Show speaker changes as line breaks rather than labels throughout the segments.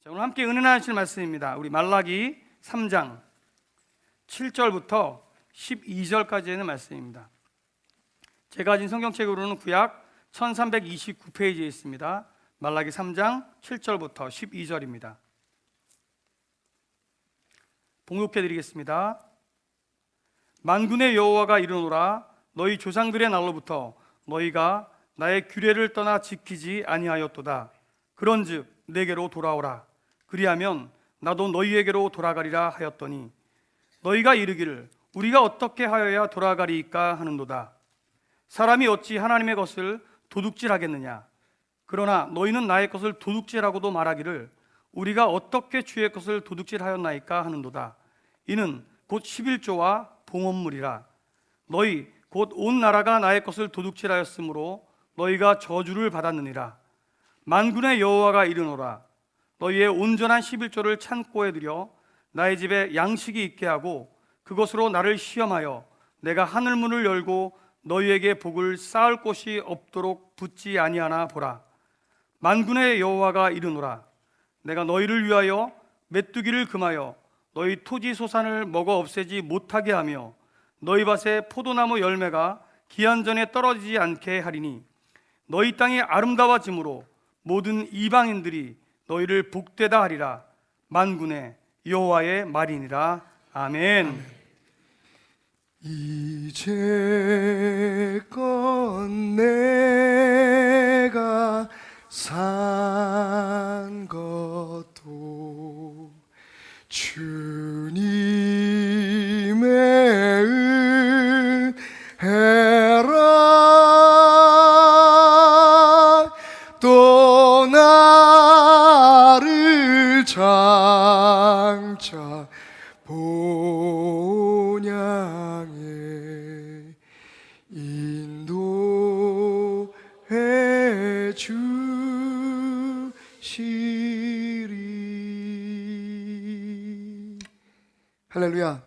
자, 오늘 함께 은혜 나누실 말씀입니다. 우리 말라기 3장 7절부터 12절까지 있는 말씀입니다. 제가 가진 성경책으로는 구약 1329페이지에 있습니다. 말라기 3장 7절부터 12절입니다. 봉독해 드리겠습니다. 만군의 여호와가 이르노라. 너희 조상들의 날로부터 너희가 나의 규례를 떠나 지키지 아니하였도다. 그런즉 내게로 돌아오라. 그리하면 나도 너희에게로 돌아가리라 하였더니 너희가 이르기를 우리가 어떻게 하여야 돌아가리이까 하는도다. 사람이 어찌 하나님의 것을 도둑질하겠느냐. 그러나 너희는 나의 것을 도둑질하고도 말하기를 우리가 어떻게 주의 것을 도둑질하였나이까 하는도다. 이는 곧 11조와 봉헌물이라. 너희 곧 온 나라가 나의 것을 도둑질하였으므로 너희가 저주를 받았느니라. 만군의 여호와가 이르노라. 너희의 온전한 11조를 창고에 들여 나의 집에 양식이 있게 하고 그것으로 나를 시험하여 내가 하늘문을 열고 너희에게 복을 쌓을 곳이 없도록 붙지 아니하나 보라. 만군의 여호와가 이르노라. 내가 너희를 위하여 메뚜기를 금하여 너희 토지 소산을 먹어 없애지 못하게 하며 너희 밭에 포도나무 열매가 기한 전에 떨어지지 않게 하리니 너희 땅이 아름다워짐으로 모든 이방인들이 너희를 복되다 하리라. 만군의 여호와의 말이니라. 아멘.
이제껏 내가 산 것도 주님의 은혜라. 또 나를 장차 본향에 인도해 주시리. 할렐루야.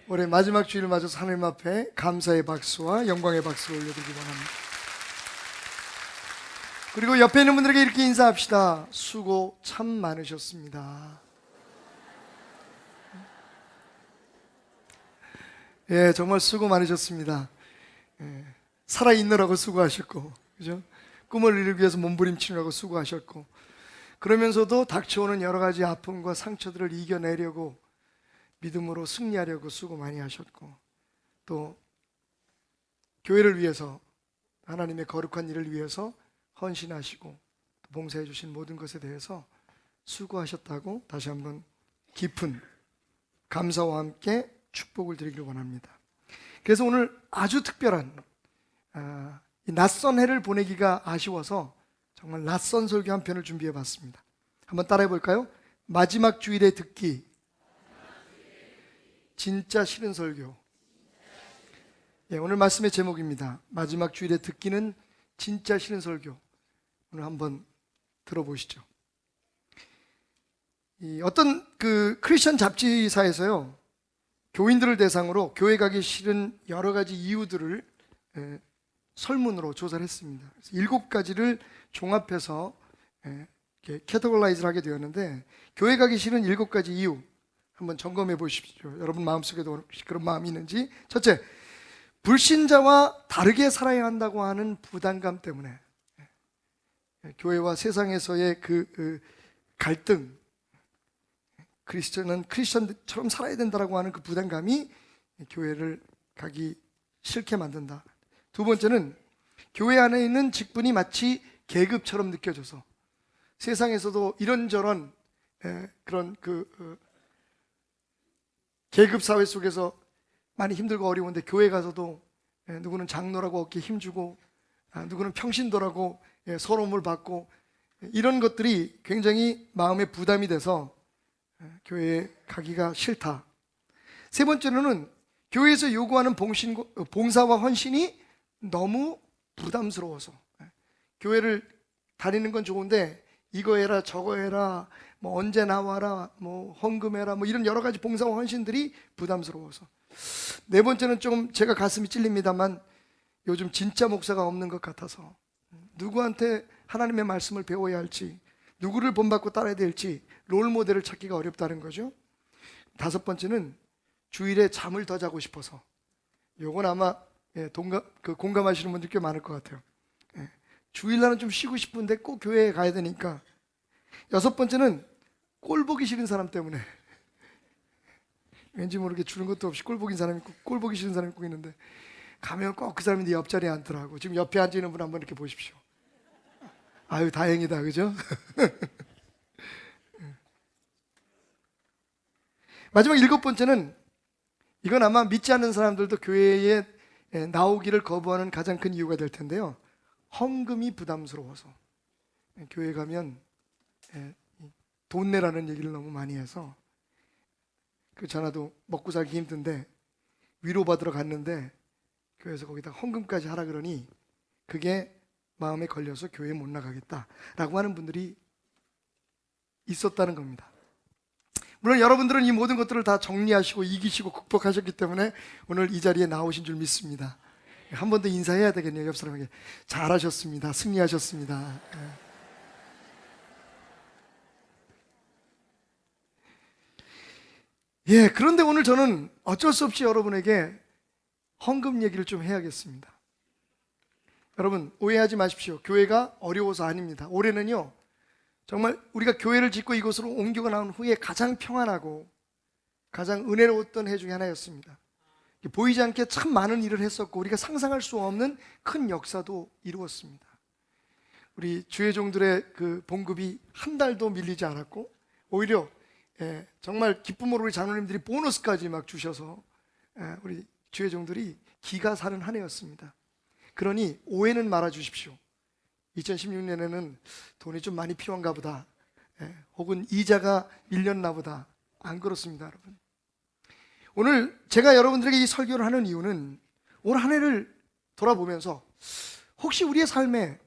올해 마지막 주일을 맞아서 하나님 앞에 감사의 박수와 영광의 박수를 올려드리기 바랍니다. 그리고 옆에 있는 분들에게 이렇게 인사합시다. 수고 참 많으셨습니다. 예, 정말 수고 많으셨습니다. 예, 살아있느라고 수고하셨고, 그죠? 꿈을 이루기 위해서 몸부림치느라고 수고하셨고, 그러면서도 닥쳐오는 여러 가지 아픔과 상처들을 이겨내려고 믿음으로 승리하려고 수고 많이 하셨고, 또 교회를 위해서 하나님의 거룩한 일을 위해서 헌신하시고 봉사해 주신 모든 것에 대해서 수고하셨다고 다시 한번 깊은 감사와 함께 축복을 드리길 원합니다. 그래서 오늘 아주 특별한 이 낯선 해를 보내기가 아쉬워서 정말 낯선 설교 한 편을 준비해 봤습니다. 한번 따라해 볼까요? 마지막 주일에 듣기 진짜 싫은 설교. 예, 오늘 말씀의 제목입니다. 마지막 주일에 듣기는 진짜 싫은 설교. 오늘 한번 들어보시죠. 어떤 크리스천 잡지사에서요, 교인들을 대상으로 교회 가기 싫은 여러 가지 이유들을 설문으로 조사를 했습니다. 그래서 7가지를 종합해서 캐테고라이즈를 하게 되었는데, 교회 가기 싫은 7가지 이유 한번 점검해 보십시오. 여러분 마음속에도 그런 마음이 있는지. 첫째, 불신자와 다르게 살아야 한다고 하는 부담감 때문에, 교회와 세상에서의 갈등, 크리스천은 크리스천처럼 살아야 된다고 하는 그 부담감이 교회를 가기 싫게 만든다. 두 번째는 교회 안에 있는 직분이 마치 계급처럼 느껴져서 세상에서도 이런저런 그런 계급 사회 속에서 많이 힘들고 어려운데 교회 가서도 누구는 장로라고 어깨에 힘주고 누구는 평신도라고 서러움을 받고, 이런 것들이 굉장히 마음에 부담이 돼서 교회에 가기가 싫다. 세 번째로는 교회에서 요구하는 봉사와 헌신이 너무 부담스러워서, 교회를 다니는 건 좋은데 이거 해라 저거 해라, 뭐 언제 나와라, 뭐 헌금해라, 뭐 이런 여러 가지 봉사와 헌신들이 부담스러워서. 네 번째는 좀 제가 가슴이 찔립니다만 요즘 진짜 목사가 없는 것 같아서 누구한테 하나님의 말씀을 배워야 할지, 누구를 본받고 따라야 될지 롤 모델을 찾기가 어렵다는 거죠. 다섯 번째는 주일에 잠을 더 자고 싶어서. 요건 아마 공감하시는 분들 꽤 많을 것 같아요. 주일날은 좀 쉬고 싶은데 꼭 교회에 가야 되니까. 여섯 번째는 꼴 보기 싫은 사람 때문에. 왠지 모르게 주는 것도 없이 꼴 보기 싫은 사람이 꼭 있는데 가면 꼭 그 사람이 네 옆자리에 앉더라고. 지금 옆에 앉아있는 분 한번 이렇게 보십시오. 아유, 다행이다, 그죠? 마지막 일곱 번째는, 이건 아마 믿지 않는 사람들도 교회에 나오기를 거부하는 가장 큰 이유가 될 텐데요. 헌금이 부담스러워서. 교회 가면 돈 내라는 얘기를 너무 많이 해서, 그렇잖아도 먹고 살기 힘든데 위로받으러 갔는데 교회에서 거기다 헌금까지 하라 그러니 그게 마음에 걸려서 교회 못 나가겠다라고 하는 분들이 있었다는 겁니다. 물론 여러분들은 이 모든 것들을 다 정리하시고 이기시고 극복하셨기 때문에 오늘 이 자리에 나오신 줄 믿습니다. 한 번 더 인사해야 되겠네요. 옆 사람에게. 잘하셨습니다. 승리하셨습니다. 그런데 오늘 저는 어쩔 수 없이 여러분에게 헌금 얘기를 좀 해야겠습니다. 여러분, 오해하지 마십시오. 교회가 어려워서 아닙니다. 올해는요, 정말 우리가 교회를 짓고 이곳으로 옮겨가 나온 후에 가장 평안하고 가장 은혜로웠던 해 중에 하나였습니다. 보이지 않게 참 많은 일을 했었고 우리가 상상할 수 없는 큰 역사도 이루었습니다. 우리 주의 종들의 그 봉급이 한 달도 밀리지 않았고 오히려 정말 기쁨으로 우리 장로님들이 보너스까지 막 주셔서 우리 주의 종들이 기가 사는 한 해였습니다. 그러니 오해는 말아 주십시오. 2016년에는 돈이 좀 많이 필요한가 보다, 혹은 이자가 밀렸나 보다. 안 그렇습니다, 여러분. 오늘 제가 여러분들에게 이 설교를 하는 이유는 올 한 해를 돌아보면서 혹시 우리의 삶에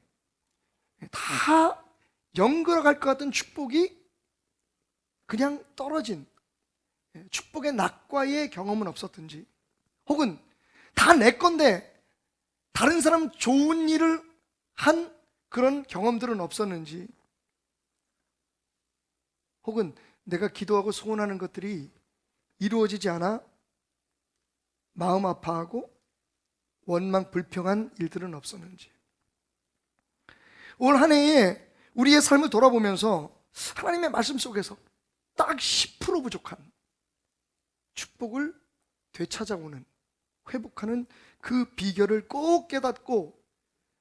다 연결할 것 같은 축복이 그냥 떨어진 축복의 낙과의 경험은 없었든지, 혹은 다 내 건데 다른 사람 좋은 일을 한 그런 경험들은 없었는지, 혹은 내가 기도하고 소원하는 것들이 이루어지지 않아 마음 아파하고 원망 불평한 일들은 없었는지, 올 한 해에 우리의 삶을 돌아보면서 하나님의 말씀 속에서 딱 10% 부족한 축복을 되찾아오는, 회복하는 그 비결을 꼭 깨닫고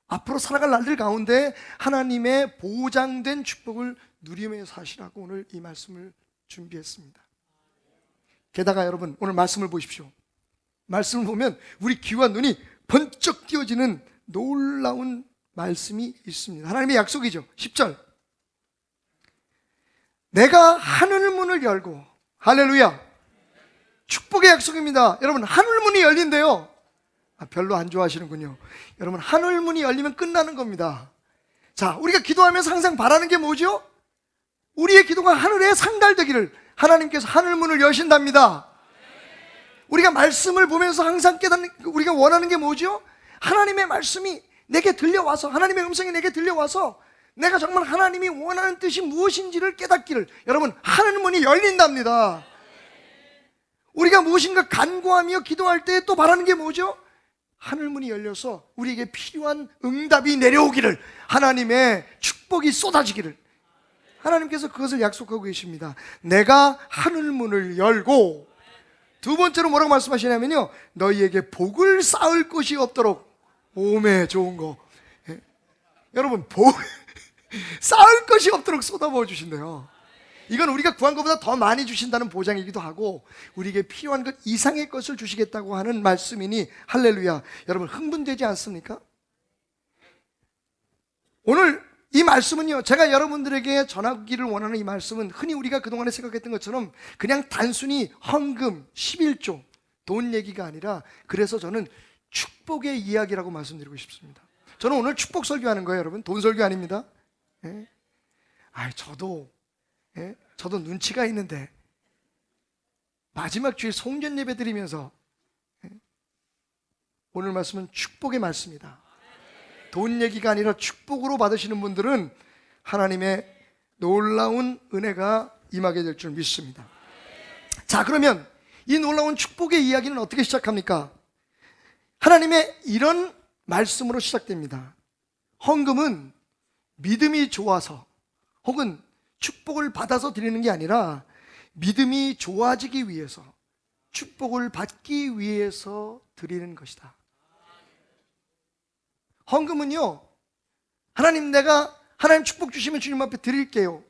앞으로 살아갈 날들 가운데 하나님의 보장된 축복을 누리며 사시라고 오늘 이 말씀을 준비했습니다. 게다가 여러분, 오늘 말씀을 보십시오. 말씀을 보면 우리 귀와 눈이 번쩍 띄어지는 놀라운 말씀이 있습니다. 하나님의 약속이죠. 10절, 내가 하늘 문을 열고, 할렐루야, 축복의 약속입니다. 여러분, 하늘 문이 열린대요. 별로 안 좋아하시는군요. 여러분, 하늘 문이 열리면 끝나는 겁니다. 자, 우리가 기도하면서 항상 바라는 게 뭐죠? 우리의 기도가 하늘에 상달되기를. 하나님께서 하늘 문을 여신답니다. 우리가 말씀을 보면서 항상 깨닫는, 우리가 원하는 게 뭐죠? 하나님의 말씀이 내게 들려와서, 하나님의 음성이 내게 들려와서 내가 정말 하나님이 원하는 뜻이 무엇인지를 깨닫기를. 여러분, 하늘 문이 열린답니다. 우리가 무엇인가 간구하며 기도할 때 또 바라는 게 뭐죠? 하늘 문이 열려서 우리에게 필요한 응답이 내려오기를, 하나님의 축복이 쏟아지기를. 하나님께서 그것을 약속하고 계십니다. 내가 하늘 문을 열고, 두 번째로 뭐라고 말씀하시냐면요, 너희에게 복을 쌓을 곳이 없도록. 오메, 좋은 거. 여러분, 쌓을 것이 없도록 쏟아부어 주신대요. 이건 우리가 구한 것보다 더 많이 주신다는 보장이기도 하고 우리에게 필요한 것 이상의 것을 주시겠다고 하는 말씀이니 할렐루야. 여러분, 흥분되지 않습니까? 오늘 이 말씀은요, 제가 여러분들에게 전하기를 원하는 이 말씀은 흔히 우리가 그동안에 생각했던 것처럼 그냥 단순히 헌금, 11조, 돈 얘기가 아니라, 그래서 저는 축복의 이야기라고 말씀드리고 싶습니다. 저는 오늘 축복 설교하는 거예요, 여러분. 돈 설교 아닙니다. 저도 눈치가 있는데 마지막 주일 송전 예배 드리면서 오늘 말씀은 축복의 말씀이다. 돈 얘기가 아니라 축복으로 받으시는 분들은 하나님의 놀라운 은혜가 임하게 될 줄 믿습니다. 자, 그러면 이 놀라운 축복의 이야기는 어떻게 시작합니까? 하나님의 이런 말씀으로 시작됩니다. 헌금은 믿음이 좋아서 혹은 축복을 받아서 드리는 게 아니라 믿음이 좋아지기 위해서, 축복을 받기 위해서 드리는 것이다. 헌금은요, 하나님, 내가 하나님 축복 주시면 주님 앞에 드릴게요,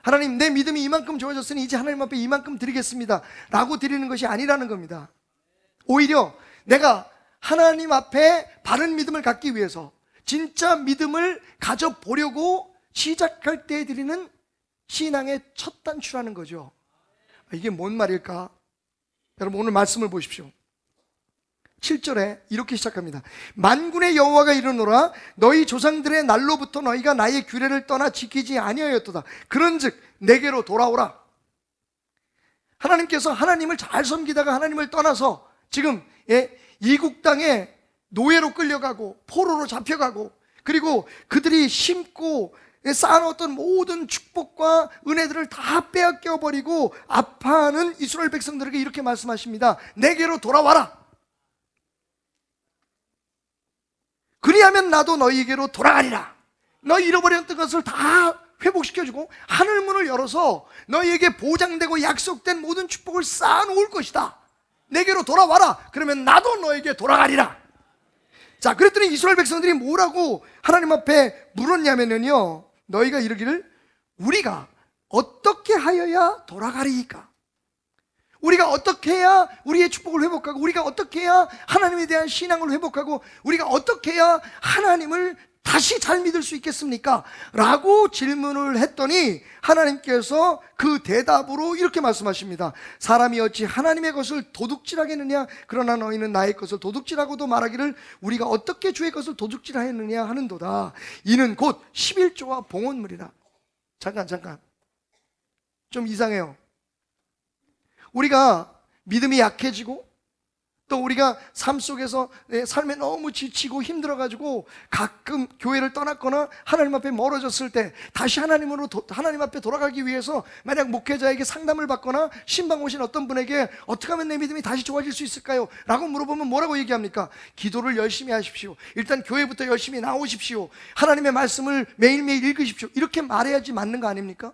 하나님 내 믿음이 이만큼 좋아졌으니 이제 하나님 앞에 이만큼 드리겠습니다 라고 드리는 것이 아니라는 겁니다. 오히려 내가 하나님 앞에 바른 믿음을 갖기 위해서, 진짜 믿음을 가져보려고 시작할 때 드리는 신앙의 첫 단추라는 거죠. 이게 뭔 말일까? 여러분, 오늘 말씀을 보십시오. 7절에 이렇게 시작합니다. 만군의 여호와가 이르노라, 너희 조상들의 날로부터 너희가 나의 규례를 떠나 지키지 아니하였도다. 그런즉 내게로 돌아오라. 하나님께서 하나님을 잘 섬기다가 하나님을 떠나서 지금 이국 땅에 노예로 끌려가고 포로로 잡혀가고, 그리고 그들이 심고 쌓아놓았던 모든 축복과 은혜들을 다 빼앗겨 버리고 아파하는 이스라엘 백성들에게 이렇게 말씀하십니다. 내게로 돌아와라. 그리하면 나도 너희에게로 돌아가리라. 너희 잃어버렸던 것을 다 회복시켜주고 하늘 문을 열어서 너희에게 보장되고 약속된 모든 축복을 쌓아놓을 것이다. 내게로 돌아와라. 그러면 나도 너에게 돌아가리라. 자, 그랬더니 이스라엘 백성들이 뭐라고 하나님 앞에 물었냐면요, 너희가 이르기를 우리가 어떻게 하여야 돌아가리이까? 우리가 어떻게 해야 우리의 축복을 회복하고, 우리가 어떻게 해야 하나님에 대한 신앙을 회복하고, 우리가 어떻게 해야 하나님을 다시 잘 믿을 수 있겠습니까? 라고 질문을 했더니 하나님께서 그 대답으로 이렇게 말씀하십니다. 사람이 어찌 하나님의 것을 도둑질하겠느냐? 그러나 너희는 나의 것을 도둑질하고도 말하기를 우리가 어떻게 주의 것을 도둑질하였느냐 하는도다. 이는 곧 11조와 봉헌물이라. 잠깐 좀 이상해요. 우리가 믿음이 약해지고 또 우리가 삶 속에서 삶에 너무 지치고 힘들어가지고 가끔 교회를 떠났거나 하나님 앞에 멀어졌을 때 다시 하나님 앞에 돌아가기 위해서 만약 목회자에게 상담을 받거나 신방 오신 어떤 분에게 어떻게 하면 내 믿음이 다시 좋아질 수 있을까요? 라고 물어보면 뭐라고 얘기합니까? 기도를 열심히 하십시오. 일단 교회부터 열심히 나오십시오. 하나님의 말씀을 매일매일 읽으십시오. 이렇게 말해야지 맞는 거 아닙니까?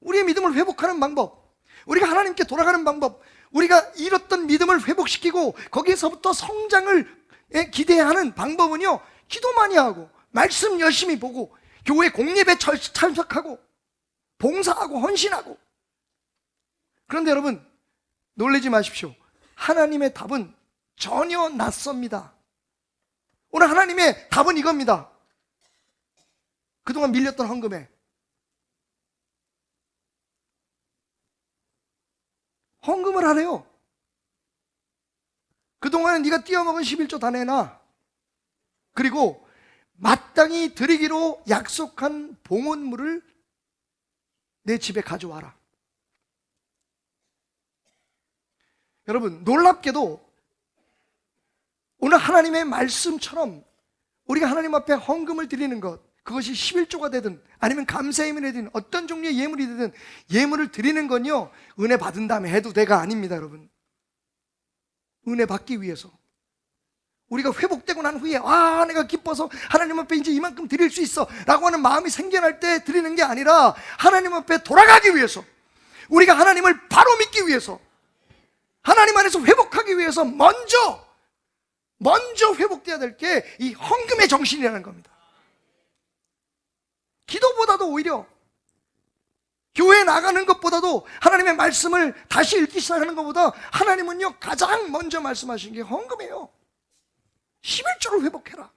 우리의 믿음을 회복하는 방법, 우리가 하나님께 돌아가는 방법, 우리가 잃었던 믿음을 회복시키고 거기에서부터 성장을 기대하는 방법은요, 기도 많이 하고 말씀 열심히 보고 교회 공예배 참석하고 봉사하고 헌신하고. 그런데 여러분, 놀라지 마십시오. 하나님의 답은 전혀 낯섭니다. 오늘 하나님의 답은 이겁니다. 그동안 밀렸던 헌금에 헌금을 하래요. 그동안은 네가 띄어먹은 11조 다 내놔. 그리고 마땅히 드리기로 약속한 봉헌물을 내 집에 가져와라. 여러분, 놀랍게도 오늘 하나님의 말씀처럼 우리가 하나님 앞에 헌금을 드리는 것, 그것이 11조가 되든 아니면 감사의 예물이 되든 어떤 종류의 예물이 되든 예물을 드리는 건요, 은혜 받은 다음에 해도 돼가 아닙니다. 여러분, 은혜 받기 위해서 우리가 회복되고 난 후에 내가 기뻐서 하나님 앞에 이제 이만큼 드릴 수 있어 라고 하는 마음이 생겨날 때 드리는 게 아니라 하나님 앞에 돌아가기 위해서, 우리가 하나님을 바로 믿기 위해서, 하나님 안에서 회복하기 위해서 먼저 회복돼야 될 게 이 헌금의 정신이라는 겁니다. 기도보다도 오히려 교회에 나가는 것보다도 하나님의 말씀을 다시 읽기 시작하는 것보다 하나님은요, 가장 먼저 말씀하신 게 헌금이에요. 11조를 회복해라.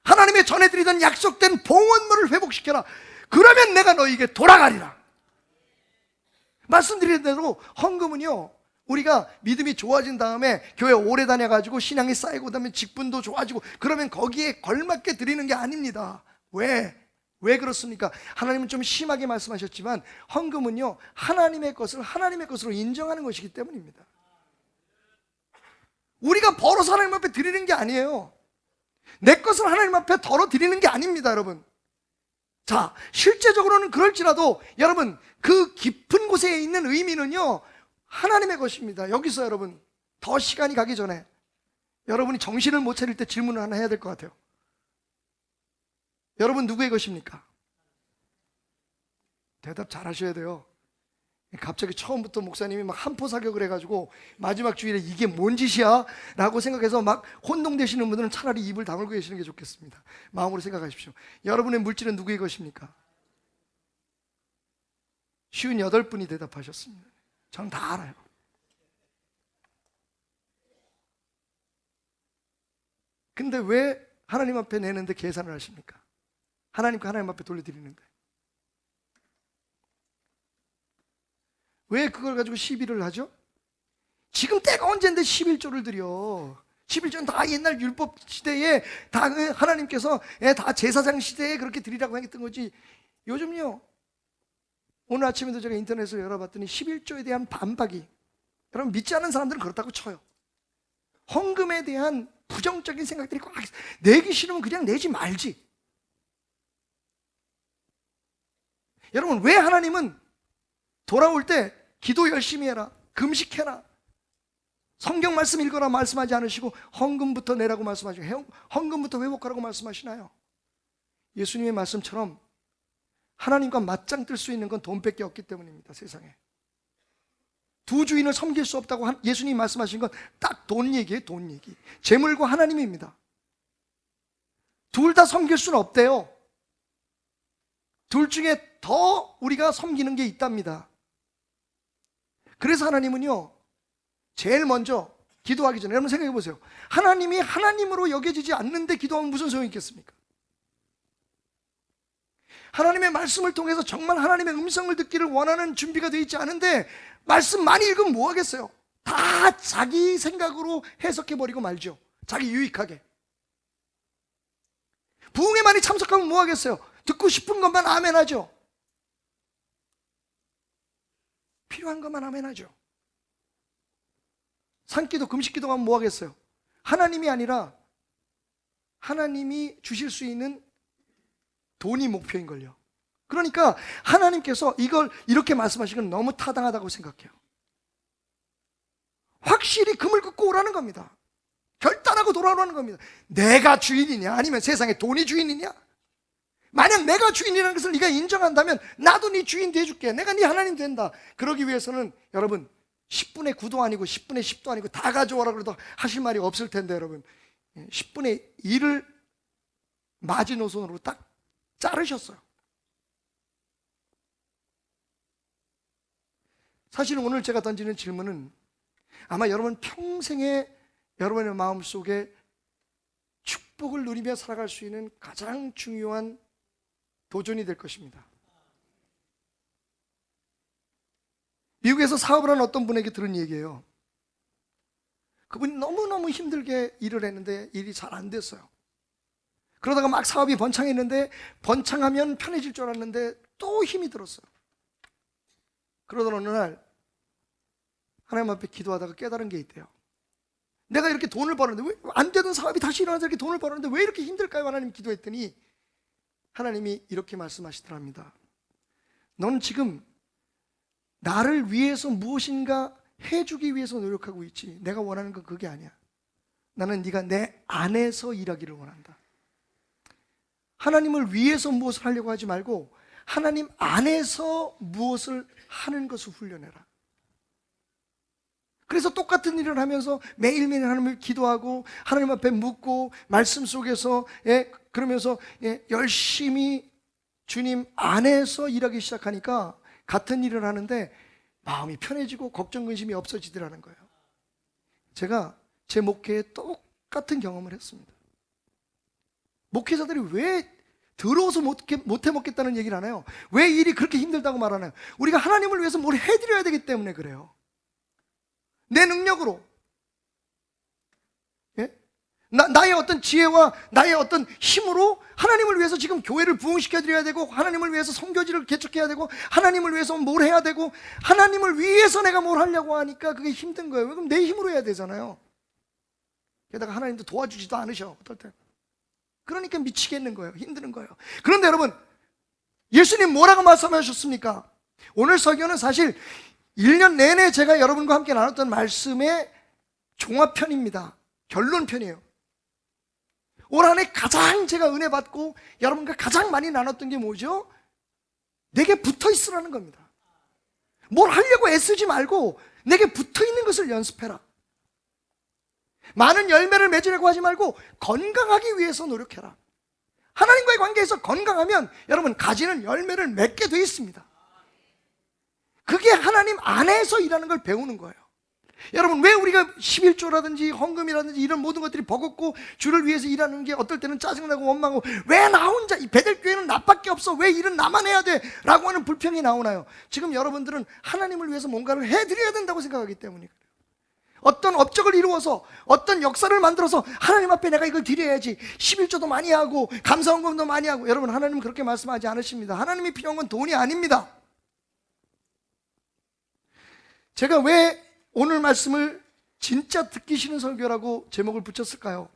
하나님의 전해드리던 약속된 봉헌물을 회복시켜라. 그러면 내가 너희에게 돌아가리라. 말씀드린 대로 헌금은요, 우리가 믿음이 좋아진 다음에 교회 오래 다녀가지고 신앙이 쌓이고 그다음에 직분도 좋아지고 그러면 거기에 걸맞게 드리는 게 아닙니다. 왜 그렇습니까? 하나님은 좀 심하게 말씀하셨지만 헌금은요, 하나님의 것을 하나님의 것으로 인정하는 것이기 때문입니다. 우리가 벌어서 하나님 앞에 드리는 게 아니에요. 내 것을 하나님 앞에 덜어 드리는 게 아닙니다. 여러분, 자, 실제적으로는 그럴지라도 여러분, 그 깊은 곳에 있는 의미는요, 하나님의 것입니다. 여기서 여러분, 더 시간이 가기 전에 여러분이 정신을 못 차릴 때 질문을 하나 해야 될 것 같아요. 여러분 누구의 것입니까? 대답 잘 하셔야 돼요. 갑자기 처음부터 목사님이 막 한포 사격을 해가지고 마지막 주일에 이게 뭔 짓이야? 라고 생각해서 막 혼동되시는 분들은 차라리 입을 다물고 계시는 게 좋겠습니다. 마음으로 생각하십시오. 여러분의 물질은 누구의 것입니까? 58분이 대답하셨습니다. 저는 다 알아요. 근데 왜 하나님 앞에 내는데 계산을 하십니까? 하나님과 하나님 앞에 돌려드리는데 왜 그걸 가지고 시비를 하죠? 지금 때가 언젠데 11조를 드려. 11조는 다 옛날 율법 시대에 다 하나님께서 다 제사장 시대에 그렇게 드리라고 했던 거지. 요즘요, 오늘 아침에도 제가 인터넷을 열어봤더니 11조에 대한 반박이, 여러분 믿지 않는 사람들은 그렇다고 쳐요. 헌금에 대한 부정적인 생각들이 꽉 있어요. 내기 싫으면 그냥 내지 말지. 여러분, 왜 하나님은 돌아올 때 기도 열심히 해라, 금식해라, 성경 말씀 읽어라 말씀하지 않으시고 헌금부터 내라고 말씀하시고 헌금부터 회복하라고 말씀하시나요? 예수님의 말씀처럼 하나님과 맞짱 뜰 수 있는 건 돈밖에 없기 때문입니다. 세상에 두 주인을 섬길 수 없다고 예수님이 말씀하신 건 딱 돈 얘기예요. 돈 얘기. 재물과 하나님입니다. 둘 다 섬길 수는 없대요. 둘 중에 더 우리가 섬기는 게 있답니다. 그래서 하나님은요, 제일 먼저 기도하기 전에 여러분 생각해 보세요. 하나님이 하나님으로 여겨지지 않는데 기도하면 무슨 소용이 있겠습니까? 하나님의 말씀을 통해서 정말 하나님의 음성을 듣기를 원하는 준비가 되어 있지 않은데 말씀 많이 읽으면 뭐 하겠어요? 다 자기 생각으로 해석해버리고 말죠. 자기 유익하게. 부흥에 많이 참석하면 뭐 하겠어요? 듣고 싶은 것만 아멘하죠. 필요한 것만 아멘하죠. 산기도 금식기도 하면 뭐 하겠어요? 하나님이 아니라 하나님이 주실 수 있는 돈이 목표인걸요. 그러니까 하나님께서 이걸 이렇게 말씀하신 건 너무 타당하다고 생각해요. 확실히 금을 긋고 오라는 겁니다. 결단하고 돌아오라는 겁니다. 내가 주인이냐 아니면 세상에 돈이 주인이냐? 만약 내가 주인이라는 것을 네가 인정한다면 나도 네 주인 돼줄게. 내가 네 하나님 된다. 그러기 위해서는 여러분 10분의 9도 아니고 10분의 10도 아니고 다 가져와라 그래도 하실 말이 없을 텐데 여러분 10분의 1을 마지노선으로 딱 자르셨어요. 사실은 오늘 제가 던지는 질문은 아마 여러분 평생에 여러분의 마음속에 축복을 누리며 살아갈 수 있는 가장 중요한 도전이 될 것입니다. 미국에서 사업을 하는 어떤 분에게 들은 얘기예요. 그분이 너무너무 힘들게 일을 했는데 일이 잘 안 됐어요. 그러다가 막 사업이 번창했는데 번창하면 편해질 줄 알았는데 또 힘이 들었어요. 그러던 어느 날 하나님 앞에 기도하다가 깨달은 게 있대요. 내가 이렇게 돈을 벌었는데 왜 안 되던 사업이 다시 일어나서 이렇게 돈을 벌었는데 왜 이렇게 힘들까요? 하나님 기도했더니 하나님이 이렇게 말씀하시더랍니다. 너는 지금 나를 위해서 무엇인가 해주기 위해서 노력하고 있지. 내가 원하는 건 그게 아니야. 나는 네가 내 안에서 일하기를 원한다. 하나님을 위해서 무엇을 하려고 하지 말고 하나님 안에서 무엇을 하는 것을 훈련해라. 그래서 똑같은 일을 하면서 매일매일 하나님을 기도하고 하나님 앞에 묻고 말씀 속에서 그러면서 열심히 주님 안에서 일하기 시작하니까 같은 일을 하는데 마음이 편해지고 걱정 근심이 없어지더라는 거예요. 제가 제 목회에 똑같은 경험을 했습니다. 목회자들이 왜 더러워서 못 해먹겠다는 얘기를 하나요? 왜 일이 그렇게 힘들다고 말하나요? 우리가 하나님을 위해서 뭘 해드려야 되기 때문에 그래요. 내 능력으로, 나의 어떤 지혜와 나의 어떤 힘으로 하나님을 위해서 지금 교회를 부흥시켜드려야 되고 하나님을 위해서 선교지를 개척해야 되고 하나님을 위해서 뭘 해야 되고 하나님을 위해서 내가 뭘 하려고 하니까 그게 힘든 거예요. 그럼 내 힘으로 해야 되잖아요. 게다가 하나님도 도와주지도 않으셔 어떨 때. 그러니까 미치겠는 거예요. 힘드는 거예요. 그런데 여러분 예수님 뭐라고 말씀하셨습니까? 오늘 설교는 사실 1년 내내 제가 여러분과 함께 나눴던 말씀의 종합편입니다. 결론편이에요. 올 한 해 가장 제가 은혜 받고 여러분과 가장 많이 나눴던 게 뭐죠? 내게 붙어 있으라는 겁니다. 뭘 하려고 애쓰지 말고 내게 붙어 있는 것을 연습해라. 많은 열매를 맺으려고 하지 말고 건강하기 위해서 노력해라. 하나님과의 관계에서 건강하면 여러분 가지는 열매를 맺게 돼 있습니다. 그게 하나님 안에서 일하는 걸 배우는 거예요. 여러분, 왜 우리가 11조라든지 헌금이라든지 이런 모든 것들이 버겁고 주를 위해서 일하는 게 어떨 때는 짜증나고 원망하고, 왜 나 혼자, 이 베델교회는 나밖에 없어, 왜 일은 나만 해야 돼? 라고 하는 불평이 나오나요? 지금 여러분들은 하나님을 위해서 뭔가를 해드려야 된다고 생각하기 때문에 그래요. 어떤 업적을 이루어서 어떤 역사를 만들어서 하나님 앞에 내가 이걸 드려야지, 11조도 많이 하고 감사헌금도 많이 하고. 여러분, 하나님은 그렇게 말씀하지 않으십니다. 하나님이 필요한 건 돈이 아닙니다. 제가 왜 오늘 말씀을 진짜 듣기 싫은 설교라고 제목을 붙였을까요?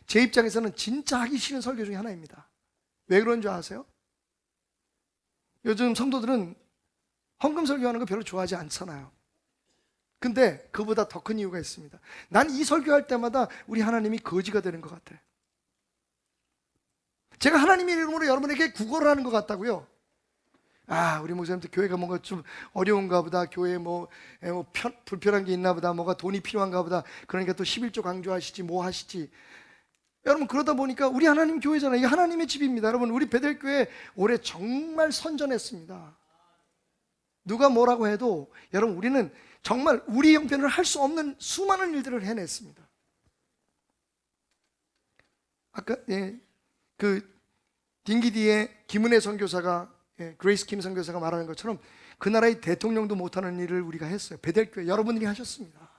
제 입장에서는 진짜 하기 싫은 설교 중에 하나입니다. 왜 그런 줄 아세요? 요즘 성도들은 헌금 설교하는 거 별로 좋아하지 않잖아요. 근데 그보다 더 큰 이유가 있습니다. 난 이 설교할 때마다 우리 하나님이 거지가 되는 것 같아. 제가 하나님의 이름으로 여러분에게 구걸을 하는 것 같다고요? 우리 목사님들 교회가 뭔가 좀 어려운가 보다, 교회에 불편한 게 있나 보다, 뭐가 돈이 필요한가 보다, 그러니까 또 11조 강조하시지 뭐 하시지. 여러분, 그러다 보니까 우리 하나님 교회잖아요. 이게 하나님의 집입니다. 여러분, 우리 베델교회 올해 정말 선전했습니다. 누가 뭐라고 해도 여러분, 우리는 정말 우리 형편을 할 수 없는 수많은 일들을 해냈습니다. 아까 그 딩기디의 김은혜 선교사가, 그레이스 킴 선교사가 말하는 것처럼 그 나라의 대통령도 못하는 일을 우리가 했어요. 베델교회 여러분들이 하셨습니다.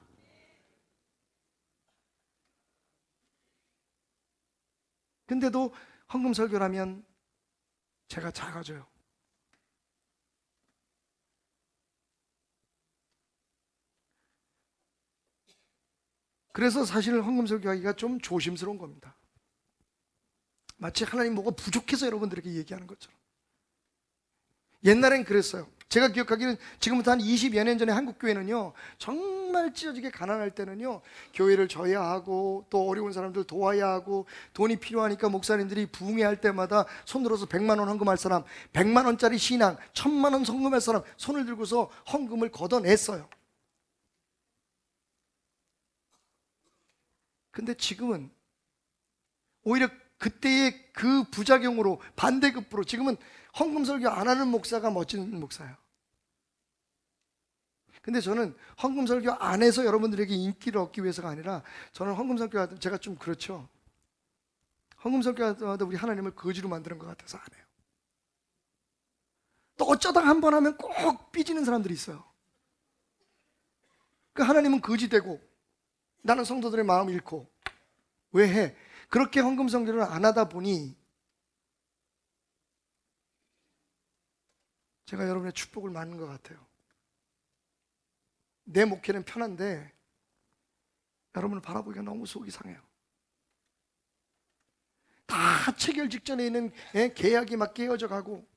근데도 헌금 설교라면 제가 작아져요. 그래서 사실 헌금 설교하기가 좀 조심스러운 겁니다. 마치 하나님 뭐가 부족해서 여러분들에게 얘기하는 것처럼. 옛날엔 그랬어요. 제가 기억하기는 지금부터 한 20여 년 전에 한국 교회는요, 정말 찢어지게 가난할 때는요, 교회를 져야 하고 또 어려운 사람들 도와야 하고, 돈이 필요하니까 목사님들이 부흥회 할 때마다 손 들어서 100만 원 헌금할 사람, 100만 원짜리 신앙, 1000만 원 헌금할 사람 손을 들고서 헌금을 걷어냈어요. 근데 지금은 오히려 그때의 그 부작용으로 반대급부로 지금은 헌금 설교 안 하는 목사가 멋진 목사예요. 근데 저는 헌금 설교 안 해서 여러분들에게 인기를 얻기 위해서가 아니라, 저는 헌금 설교할 때 제가 좀 그렇죠. 헌금 설교할 때마다 우리 하나님을 거지로 만드는 것 같아서 안 해요. 또 어쩌다가 한 번 하면 꼭 삐지는 사람들이 있어요. 그 하나님은 거지 되고 나는 성도들의 마음을 잃고. 왜 해? 그렇게 헌금 설교를 안 하다 보니 제가 여러분의 축복을 받는 것 같아요. 내 목회는 편한데 여러분을 바라보기가 너무 속이 상해요. 다 체결 직전에 있는 계약이 막 깨어져 가고,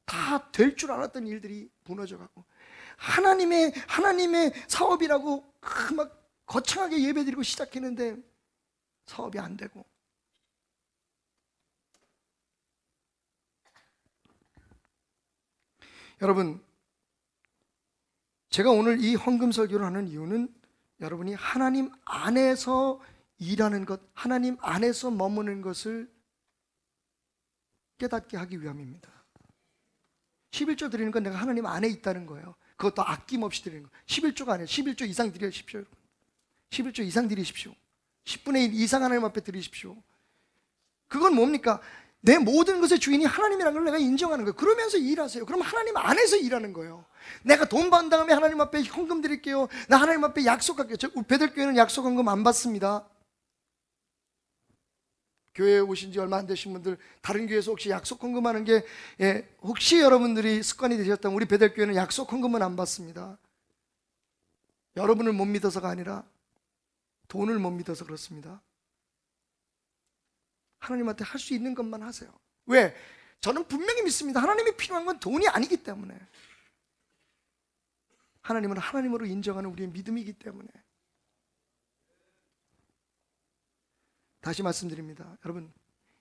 다 될 줄 알았던 일들이 무너져 가고, 하나님의 사업이라고 막 거창하게 예배드리고 시작했는데 사업이 안 되고. 여러분, 제가 오늘 이 헌금 설교를 하는 이유는 여러분이 하나님 안에서 일하는 것, 하나님 안에서 머무는 것을 깨닫게 하기 위함입니다. 11조 드리는 건 내가 하나님 안에 있다는 거예요. 그것도 아낌없이 드리는 거예요. 11조가 아니에요. 11조 이상 드리십시오, 여러분. 11조 이상 드리십시오. 10분의 1 이상 하나님 앞에 드리십시오. 그건 뭡니까? 내 모든 것의 주인이 하나님이라는 걸 내가 인정하는 거예요. 그러면서 일하세요. 그럼 하나님 안에서 일하는 거예요. 내가 돈 받은 다음에 하나님 앞에 헌금 드릴게요, 나 하나님 앞에 약속할게요. 베델교회는 약속 헌금 안 받습니다. 교회에 오신 지 얼마 안 되신 분들, 다른 교회에서 혹시 약속 헌금하는 게 혹시 여러분들이 습관이 되셨다면, 우리 베델교회는 약속 헌금은 안 받습니다. 여러분을 못 믿어서가 아니라 돈을 못 믿어서 그렇습니다. 하나님한테 할 수 있는 것만 하세요. 왜? 저는 분명히 믿습니다. 하나님이 필요한 건 돈이 아니기 때문에. 하나님은 하나님으로 인정하는 우리의 믿음이기 때문에. 다시 말씀드립니다. 여러분,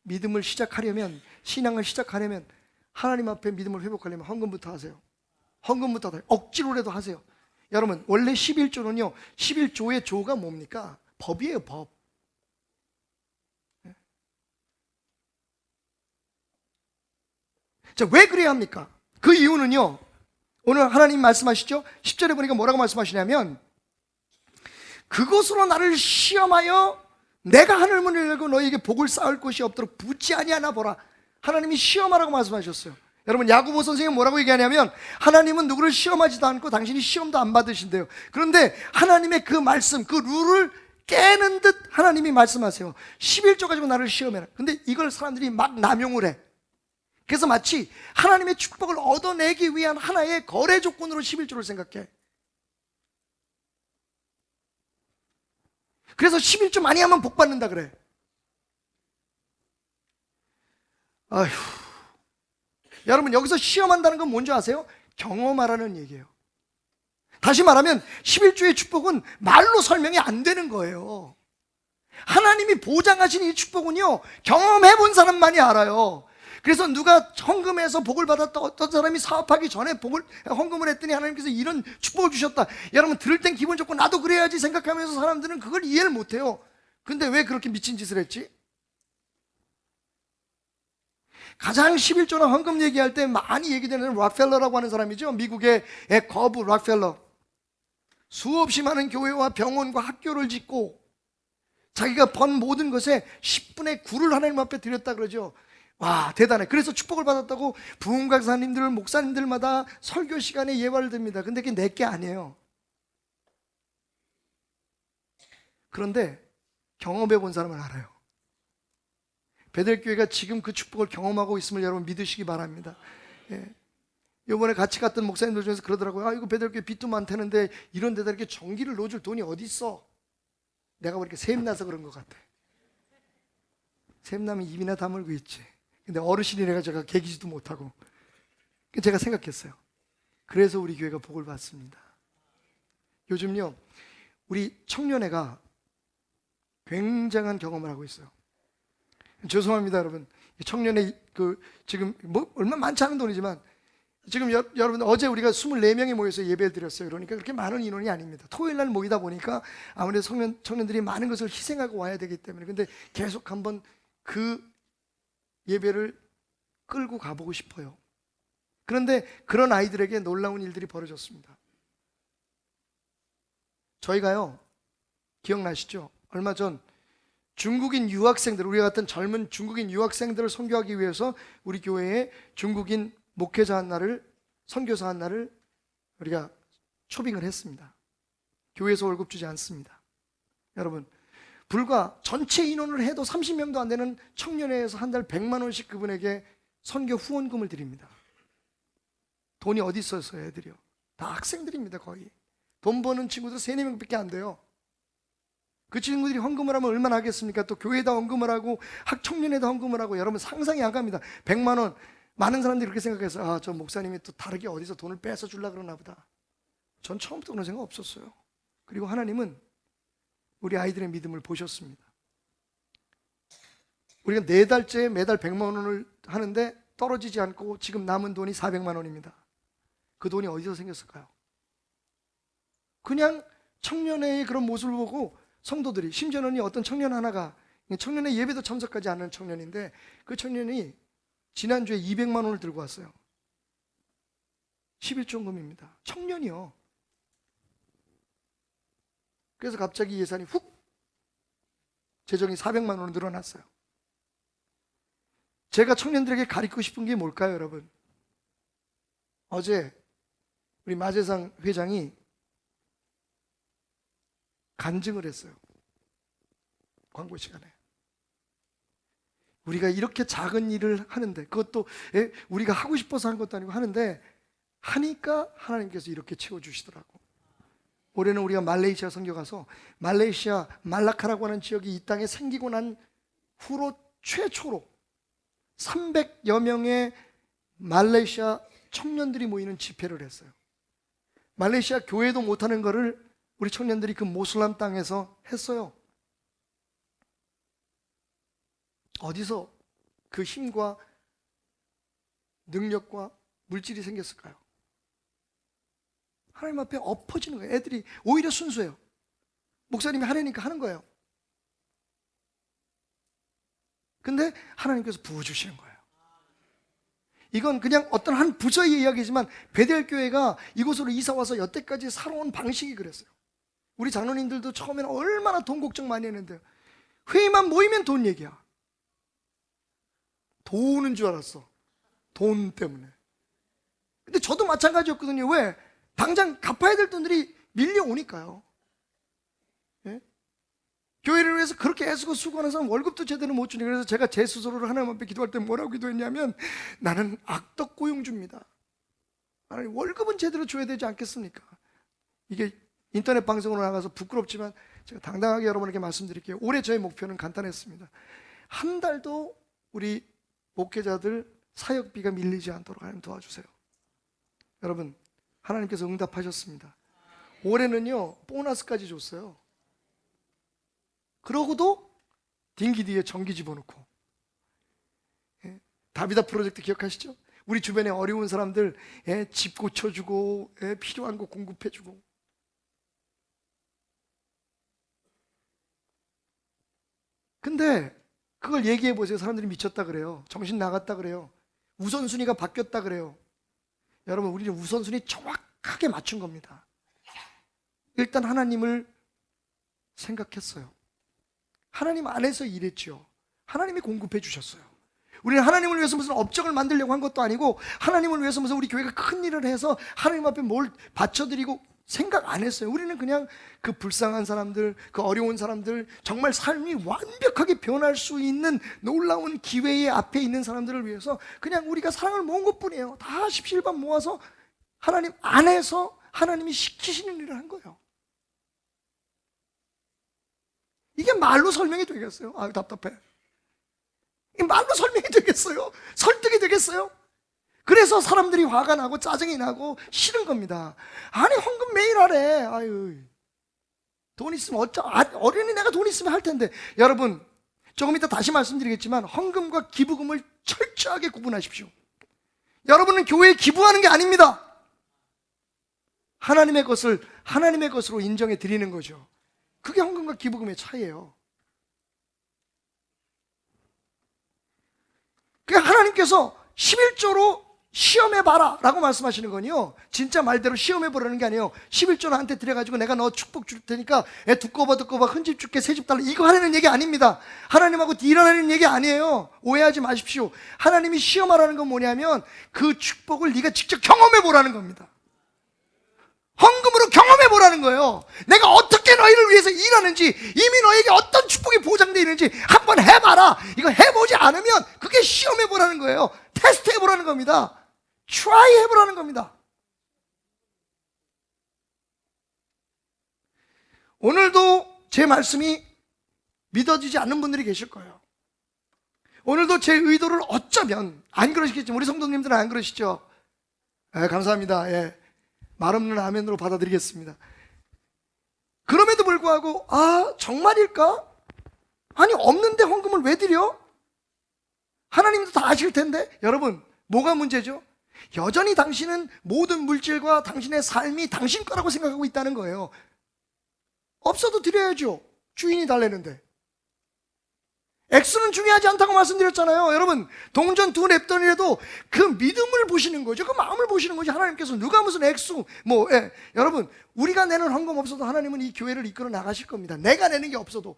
믿음을 시작하려면, 신앙을 시작하려면, 하나님 앞에 믿음을 회복하려면 헌금부터 하세요. 헌금부터 하세요. 억지로라도 하세요. 여러분, 원래 11조는요, 11조의 조가 뭡니까? 법이에요, 법. 자, 왜 그래야 합니까? 그 이유는요, 오늘 하나님 말씀하시죠? 10절에 보니까 뭐라고 말씀하시냐면, 그것으로 나를 시험하여 내가 하늘문을 열고 너희에게 복을 쌓을 곳이 없도록 붙지 아니하나 보라. 하나님이 시험하라고 말씀하셨어요. 여러분, 야고보 선생님은 뭐라고 얘기하냐면, 하나님은 누구를 시험하지도 않고 당신이 시험도 안 받으신대요. 그런데 하나님의 그 말씀, 그 룰을 깨는 듯 하나님이 말씀하세요. 11조 가지고 나를 시험해라. 근데 이걸 사람들이 막 남용을 해. 그래서 마치 하나님의 축복을 얻어내기 위한 하나의 거래 조건으로 11조를 생각해. 그래서 11조 많이 하면 복 받는다 그래. 아휴. 여러분, 여기서 시험한다는 건 뭔지 아세요? 경험하라는 얘기예요. 다시 말하면 11조의 축복은 말로 설명이 안 되는 거예요. 하나님이 보장하신 이 축복은요, 경험해 본 사람만이 알아요. 그래서 누가 헌금해서 복을 받았다, 어떤 사람이 사업하기 전에 헌금을 했더니 하나님께서 이런 축복을 주셨다. 여러분, 들을 땐 기분 좋고 나도 그래야지 생각하면서 사람들은 그걸 이해를 못해요. 근데 왜 그렇게 미친 짓을 했지? 가장 11조나 헌금 얘기할 때 많이 얘기되는 락펠러라고 하는 사람이죠. 미국의 거부 락펠러. 수없이 많은 교회와 병원과 학교를 짓고 자기가 번 모든 것에 10분의 9를 하나님 앞에 드렸다 그러죠. 와, 대단해. 그래서 축복을 받았다고 부흥강사님들, 목사님들마다 설교 시간에 예화를 듭니다. 근데 그게 내게 아니에요. 그런데 경험해 본 사람은 알아요. 베델교회가 지금 그 축복을 경험하고 있음을 여러분 믿으시기 바랍니다. 예. 이번에 같이 갔던 목사님들 중에서 그러더라고요. 아, 이거 베델교회 빚도 많다는데 이런 데다 이렇게 전기를 넣어줄 돈이 어디 있어? 내가 뭐 이렇게 샘나서 그런 것 같아. 샘나면 입이나 다물고 있지. 근데 어르신이라 제가 개기지도 못하고. 제가 생각했어요. 그래서 우리 교회가 복을 받습니다. 요즘요, 우리 청년회가 굉장한 경험을 하고 있어요. 죄송합니다, 여러분. 청년회 지금 뭐 얼마 많지 않은 돈이지만 지금 여러분, 어제 우리가 24명이 모여서 예배를 드렸어요. 그러니까 그렇게 많은 인원이 아닙니다. 토요일 날 모이다 보니까 아무래도 청년들이 많은 것을 희생하고 와야 되기 때문에. 근데 계속 한번 그 예배를 끌고 가보고 싶어요. 그런데 그런 아이들에게 놀라운 일들이 벌어졌습니다. 저희가요, 기억나시죠? 얼마 전 중국인 유학생들, 우리 같은 젊은 중국인 유학생들을 선교하기 위해서 우리 교회에 중국인 목회자 한 날을, 선교사 한 날을 우리가 초빙을 했습니다. 교회에서 월급 주지 않습니다. 여러분, 불과 전체 인원을 해도 30명도 안 되는 청년회에서 한 달 100만 원씩 그분에게 선교 후원금을 드립니다. 돈이 어디 있어서요, 애들이요? 다 학생들입니다, 거의. 돈 버는 친구들 3, 4명밖에 안 돼요. 그 친구들이 헌금을 하면 얼마나 하겠습니까? 또 교회에다 헌금을 하고 학청년에다 헌금을 하고. 여러분, 상상이 안 갑니다. 100만 원. 많은 사람들이 그렇게 생각해서, 아, 저 목사님이 또 다르게 어디서 돈을 뺏어 주려고 그러나 보다. 전 처음부터 그런 생각 없었어요. 그리고 하나님은 우리 아이들의 믿음을 보셨습니다. 우리가 4달째 매달 100만 원을 하는데 떨어지지 않고 지금 남은 돈이 400만 원입니다. 그 돈이 어디서 생겼을까요? 그냥 청년회의 그런 모습을 보고 성도들이, 심지어는 어떤 청년 하나가, 청년회 예배도 참석하지 않는 청년인데 그 청년이 지난주에 200만 원을 들고 왔어요. 11조금입니다. 청년이요. 그래서 갑자기 예산이 훅 재정이 400만 원으로 늘어났어요. 제가 청년들에게 가르치고 싶은 게 뭘까요, 여러분? 어제 우리 마재상 회장이 간증을 했어요. 광고 시간에. 우리가 이렇게 작은 일을 하는데, 그것도 우리가 하고 싶어서 한 것도 아니고 하는데 하니까 하나님께서 이렇게 채워주시더라고. 올해는 우리가 말레이시아 선교 가서 말레이시아 말라카라고 하는 지역이 이 땅에 생기고 난 후로 최초로 300여 명의 말레이시아 청년들이 모이는 집회를 했어요. 말레이시아 교회도 못하는 거를 우리 청년들이 그 모슬람 땅에서 했어요. 어디서 그 힘과 능력과 물질이 생겼을까요? 하나님 앞에 엎어지는 거예요. 애들이 오히려 순수해요. 목사님이 하라니까 하는 거예요. 근데 하나님께서 부어주시는 거예요. 이건 그냥 어떤 한 부서의 이야기지만 베델 교회가 이곳으로 이사와서 여태까지 살아온 방식이 그랬어요. 우리 장로님들도 처음에는 얼마나 돈 걱정 많이 했는데요. 회의만 모이면 돈 얘기야. 돈인 줄 알았어. 돈 때문에. 근데 저도 마찬가지였거든요. 왜? 당장 갚아야 될 돈들이 밀려오니까요. 예? 교회를 위해서 그렇게 애쓰고 수고하는 사람 월급도 제대로 못 주니. 그래서 제가 제 스스로를 하나님 앞에 기도할 때 뭐라고 기도했냐면, 나는 악덕 고용주입니다. 하나님 월급은 제대로 줘야 되지 않겠습니까? 이게 인터넷 방송으로 나가서 부끄럽지만 제가 당당하게 여러분에게 말씀드릴게요. 올해 저의 목표는 간단했습니다. 한 달도 우리 목회자들 사역비가 밀리지 않도록 하나님 도와주세요. 여러분, 하나님께서 응답하셨습니다. 올해는요 보너스까지 줬어요. 그러고도 딩기 뒤에 전기 집어넣고. 다비다 프로젝트 기억하시죠? 우리 주변에 어려운 사람들 집 고쳐주고 필요한 거 공급해주고. 근데 그걸 얘기해 보세요. 사람들이 미쳤다 그래요. 정신 나갔다 그래요. 우선순위가 바뀌었다 그래요. 여러분, 우리는 우선순위 정확하게 맞춘 겁니다. 일단 하나님을 생각했어요. 하나님 안에서 일했죠. 하나님이 공급해 주셨어요. 우리는 하나님을 위해서 무슨 업적을 만들려고 한 것도 아니고, 하나님을 위해서 무슨 우리 교회가 큰 일을 해서 하나님 앞에 뭘 바쳐드리고 생각 안 했어요. 우리는 그냥 그 불쌍한 사람들, 그 어려운 사람들, 정말 삶이 완벽하게 변할 수 있는 놀라운 기회의 앞에 있는 사람들을 위해서 그냥 우리가 사랑을 모은 것뿐이에요. 다 십시일반 모아서 하나님 안에서 하나님이 시키시는 일을 한 거예요. 이게 말로 설명이 되겠어요? 아유, 답답해. 이게 말로 설명이 되겠어요? 설득이 되겠어요? 그래서 사람들이 화가 나고 짜증이 나고 싫은 겁니다. 아니, 헌금 매일 하래. 아유, 돈 있으면 어린이 내가 돈 있으면 할 텐데. 여러분, 조금 이따 다시 말씀드리겠지만 헌금과 기부금을 철저하게 구분하십시오. 여러분은 교회에 기부하는 게 아닙니다. 하나님의 것을 하나님의 것으로 인정해 드리는 거죠. 그게 헌금과 기부금의 차이예요. 그러니까 하나님께서 11조로 시험해봐라 라고 말씀하시는 건요, 진짜 말대로 시험해보라는 게 아니에요. 11조 나한테 드려가지고 내가 너 축복 줄 테니까 두꺼봐 큰 집 줄게, 새 집 달라, 이거 하라는 얘기 아닙니다. 하나님하고 딜하라는 얘기 아니에요. 오해하지 마십시오. 하나님이 시험하라는 건 뭐냐면 그 축복을 네가 직접 경험해보라는 겁니다. 헌금으로 경험해보라는 거예요. 내가 어떻게 너희를 위해서 일하는지, 이미 너에게 어떤 축복이 보장되어 있는지 한번 해봐라. 이거 해보지 않으면 그게 시험해보라는 거예요. 테스트해보라는 겁니다. try 해보라는 겁니다. 오늘도 제 말씀이 믿어지지 않는 분들이 계실 거예요. 오늘도 제 의도를 어쩌면 안 그러시겠지만, 우리 성도님들은 안 그러시죠? 감사합니다. 말 없는 아멘으로 받아들이겠습니다. 그럼에도 불구하고 정말일까? 아니, 없는데 헌금을 왜 드려? 하나님도 다 아실 텐데. 여러분, 뭐가 문제죠? 여전히 당신은 모든 물질과 당신의 삶이 당신 거라고 생각하고 있다는 거예요. 없어도 드려야죠. 주인이 달래는데. 액수는 중요하지 않다고 말씀드렸잖아요. 여러분, 동전 2랩돈이라도 그 믿음을 보시는 거죠. 그 마음을 보시는 거지. 하나님께서 누가 무슨 액수 여러분, 우리가 내는 헌금 없어도 하나님은 이 교회를 이끌어 나가실 겁니다. 내가 내는 게 없어도.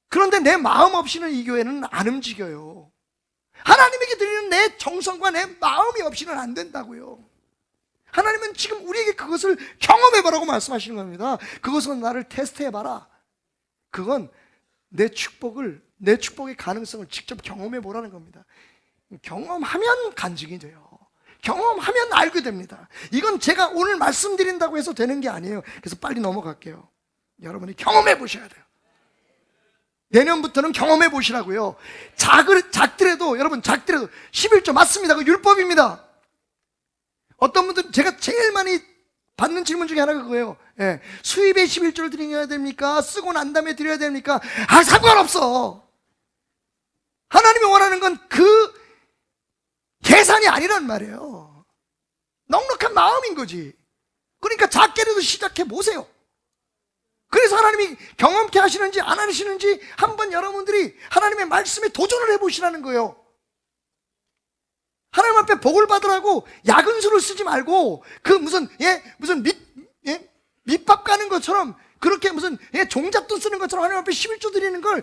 그런데 내 마음 없이는 이 교회는 안 움직여요. 하나님에게 드리는 내 정성과 내 마음이 없이는 안 된다고요. 하나님은 지금 우리에게 그것을 경험해보라고 말씀하시는 겁니다. 그것은 나를 테스트해봐라. 그건 내 축복의 가능성을 직접 경험해 보라는 겁니다. 경험하면 간증이 돼요. 경험하면 알게 됩니다. 이건 제가 오늘 말씀드린다고 해서 되는 게 아니에요. 그래서 빨리 넘어갈게요. 여러분이 경험해 보셔야 돼요. 내년부터는 경험해 보시라고요. 작더라도, 여러분, 작더라도 11조 맞습니다. 그 율법입니다. 어떤 분들은 제가 제일 많이 받는 질문 중에 하나가 그거예요. 예. 수입에 11조를 드려야 됩니까? 쓰고 난 다음에 드려야 됩니까? 상관없어. 하나님이 원하는 건 그 계산이 아니란 말이에요. 넉넉한 마음인 거지. 그러니까 작게라도 시작해 보세요. 그래서 하나님이 경험케 하시는지 안 하시는지 한번 여러분들이 하나님의 말씀에 도전을 해보시라는 거예요. 하나님 앞에 복을 받으라고 야근수를 쓰지 말고 그 무슨 밑밥 가는 것처럼 그렇게 무슨 종잣돈 쓰는 것처럼 하나님 앞에 11조 드리는 걸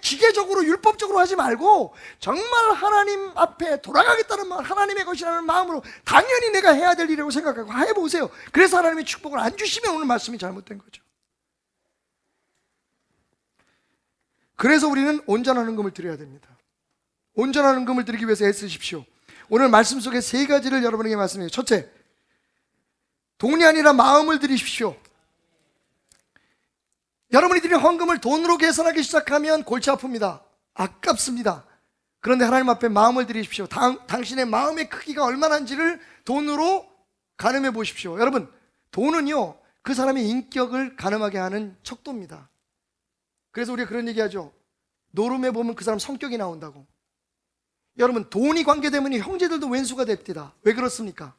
기계적으로 율법적으로 하지 말고 정말 하나님 앞에 돌아가겠다는 마음, 하나님의 것이라는 마음으로 당연히 내가 해야 될 일이라고 생각하고 해보세요. 그래서 하나님의 축복을 안 주시면 오늘 말씀이 잘못된 거죠. 그래서 우리는 온전한 헌금을 드려야 됩니다. 온전한 헌금을 드리기 위해서 애쓰십시오. 오늘 말씀 속에 세 가지를 여러분에게 말씀해요. 첫째, 돈이 아니라 마음을 드리십시오. 여러분이 드린 헌금을 돈으로 계산하기 시작하면 골치 아픕니다. 아깝습니다. 그런데 하나님 앞에 마음을 드리십시오. 당신의 마음의 크기가 얼마나인지를 돈으로 가늠해 보십시오. 여러분, 돈은요, 그 사람의 인격을 가늠하게 하는 척도입니다. 그래서 우리가 그런 얘기하죠. 노름에 보면 그 사람 성격이 나온다고. 여러분, 돈이 관계되면 형제들도 왼수가 됩니다. 왜 그렇습니까?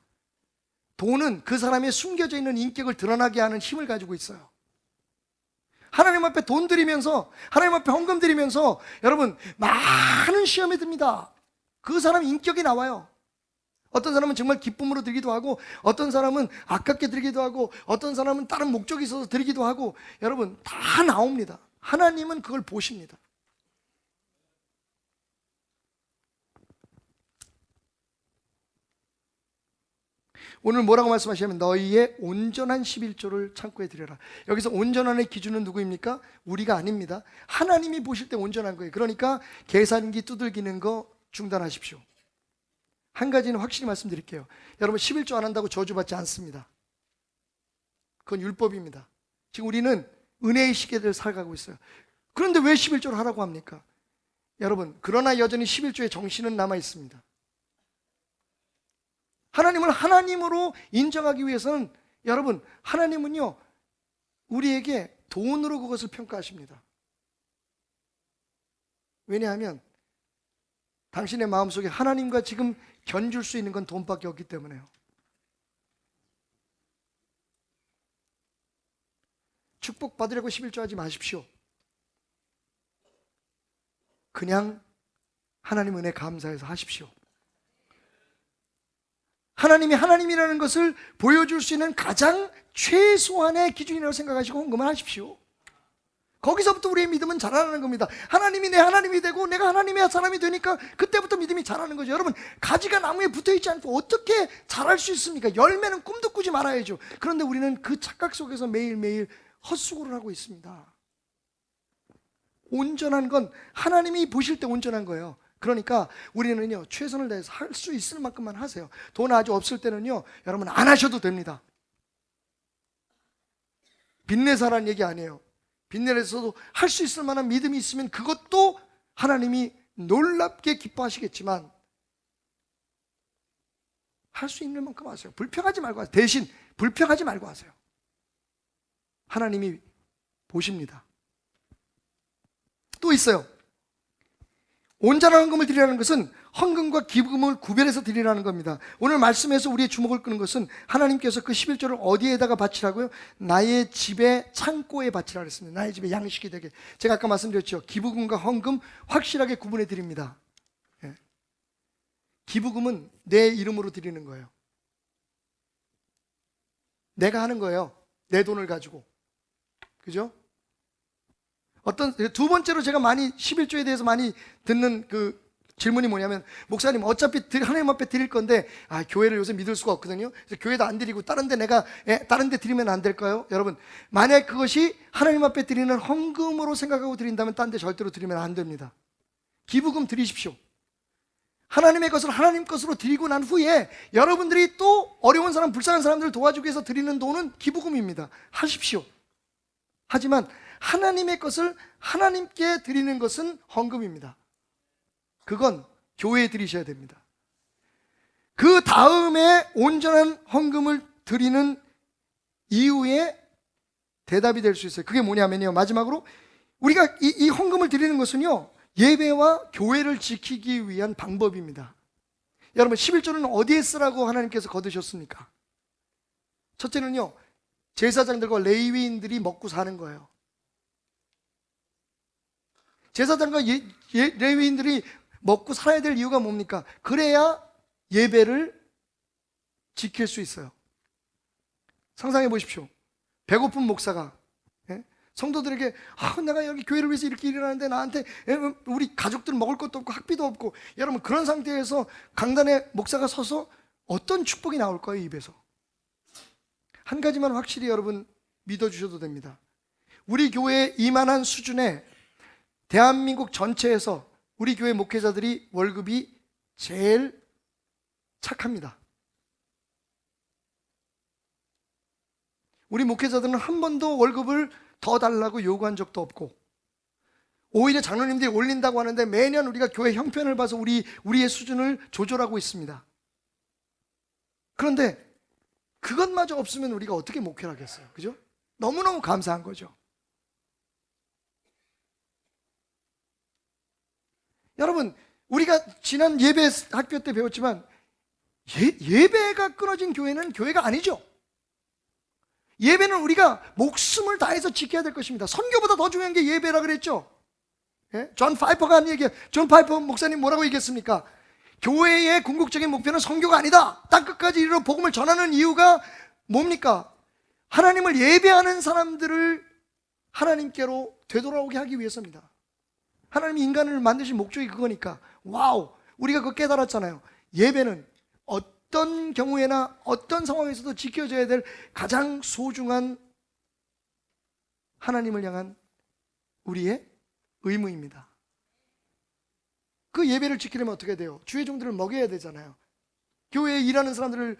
돈은 그 사람의 숨겨져 있는 인격을 드러나게 하는 힘을 가지고 있어요. 하나님 앞에 돈 드리면서, 하나님 앞에 헌금 드리면서 여러분 많은 시험에 듭니다. 그 사람 인격이 나와요. 어떤 사람은 정말 기쁨으로 드리기도 하고, 어떤 사람은 아깝게 드리기도 하고, 어떤 사람은 다른 목적이 있어서 드리기도 하고, 여러분 다 나옵니다. 하나님은 그걸 보십니다. 오늘 뭐라고 말씀하시냐면 너희의 온전한 11조를 창고에 드려라. 여기서 온전한의 기준은 누구입니까? 우리가 아닙니다. 하나님이 보실 때 온전한 거예요. 그러니까 계산기 두들기는 거 중단하십시오. 한 가지는 확실히 말씀드릴게요. 여러분 11조 안 한다고 저주받지 않습니다. 그건 율법입니다. 지금 우리는 은혜의 시대를 살아가고 있어요. 그런데 왜 11조를 하라고 합니까? 여러분, 그러나 여전히 11조의 정신은 남아 있습니다. 하나님을 하나님으로 인정하기 위해서는, 여러분, 하나님은요 우리에게 돈으로 그것을 평가하십니다. 왜냐하면 당신의 마음속에 하나님과 지금 견줄 수 있는 건 돈밖에 없기 때문에요. 축복받으려고 11조 하지 마십시오. 그냥 하나님 은혜 감사해서 하십시오. 하나님이 하나님이라는 것을 보여줄 수 있는 가장 최소한의 기준이라고 생각하시고 헌금을 하십시오. 거기서부터 우리의 믿음은 자라나는 겁니다. 하나님이 내 하나님이 되고 내가 하나님의 사람이 되니까 그때부터 믿음이 자라는 거죠. 여러분, 가지가 나무에 붙어있지 않고 어떻게 자랄 수 있습니까? 열매는 꿈도 꾸지 말아야죠. 그런데 우리는 그 착각 속에서 매일매일 헛수고를 하고 있습니다. 온전한 건 하나님이 보실 때 온전한 거예요. 그러니까 우리는요 최선을 다해서 할 수 있을 만큼만 하세요. 돈 아주 없을 때는요 여러분 안 하셔도 됩니다. 빚내사라는 얘기 아니에요. 빚내서도 할 수 있을 만한 믿음이 있으면 그것도 하나님이 놀랍게 기뻐하시겠지만 할 수 있는 만큼 하세요. 불평하지 말고 하세요. 대신 불평하지 말고 하세요. 하나님이 보십니다. 또 있어요. 온전한 헌금을 드리라는 것은 헌금과 기부금을 구별해서 드리라는 겁니다. 오늘 말씀에서 우리의 주목을 끄는 것은 하나님께서 그 11조를 어디에다가 바치라고요? 나의 집에 창고에 바치라고 했습니다. 나의 집에 양식이 되게. 제가 아까 말씀드렸죠. 기부금과 헌금 확실하게 구분해 드립니다. 예. 기부금은 내 이름으로 드리는 거예요. 내가 하는 거예요. 내 돈을 가지고. 그죠? 두 번째로 제가 많이 11조에 대해서 많이 듣는 그 질문이 뭐냐면, 목사님 어차피 하나님 앞에 드릴 건데 교회를 요새 믿을 수가 없거든요. 그래서 교회도 안 드리고 다른 데 드리면 안 될까요? 여러분, 만약 그것이 하나님 앞에 드리는 헌금으로 생각하고 드린다면 딴 데 절대로 드리면 안 됩니다. 기부금 드리십시오. 하나님의 것을 하나님 것으로 드리고 난 후에 여러분들이 또 어려운 사람, 불쌍한 사람들을 도와주기 위해서 드리는 돈은 기부금입니다. 하십시오. 하지만 하나님의 것을 하나님께 드리는 것은 헌금입니다. 그건 교회에 드리셔야 됩니다. 그 다음에 온전한 헌금을 드리는 이후에 대답이 될 수 있어요. 그게 뭐냐면요, 마지막으로 우리가 이 헌금을 드리는 것은요, 예배와 교회를 지키기 위한 방법입니다. 여러분, 11조는 어디에 쓰라고 하나님께서 거두셨습니까? 첫째는요, 제사장들과 레위인들이 먹고 사는 거예요. 제사장과 레위인들이 먹고 살아야 될 이유가 뭡니까? 그래야 예배를 지킬 수 있어요. 상상해 보십시오. 배고픈 목사가 성도들에게 내가 여기 교회를 위해서 이렇게 일을 하는데 나한테 우리 가족들 먹을 것도 없고 학비도 없고, 여러분 그런 상태에서 강단에 목사가 서서 어떤 축복이 나올 거예요, 입에서? 한 가지만 확실히 여러분 믿어주셔도 됩니다. 우리 교회에 이만한 수준의 대한민국 전체에서 우리 교회 목회자들이 월급이 제일 착합니다. 우리 목회자들은 한 번도 월급을 더 달라고 요구한 적도 없고, 오히려 장로님들이 올린다고 하는데 매년 우리가 교회 형편을 봐서 우리의 수준을 조절하고 있습니다. 그런데 그것마저 없으면 우리가 어떻게 목회를 하겠어요? 그죠? 너무너무 감사한 거죠. 여러분, 우리가 지난 예배 학교 때 배웠지만 예배가 끊어진 교회는 교회가 아니죠. 예배는 우리가 목숨을 다해서 지켜야 될 것입니다. 선교보다 더 중요한 게 예배라 그랬죠. 존 파이퍼가 한 얘기예요. 존 파이퍼 목사님 뭐라고 얘기했습니까? 교회의 궁극적인 목표는 선교가 아니다. 땅끝까지 이르러 복음을 전하는 이유가 뭡니까? 하나님을 예배하는 사람들을 하나님께로 되돌아오게 하기 위해서입니다. 하나님이 인간을 만드신 목적이 그거니까. 와우, 우리가 그거 깨달았잖아요. 예배는 어떤 경우에나 어떤 상황에서도 지켜져야 될 가장 소중한 하나님을 향한 우리의 의무입니다. 그 예배를 지키려면 어떻게 돼요? 주의 종들을 먹여야 되잖아요. 교회에 일하는 사람들을,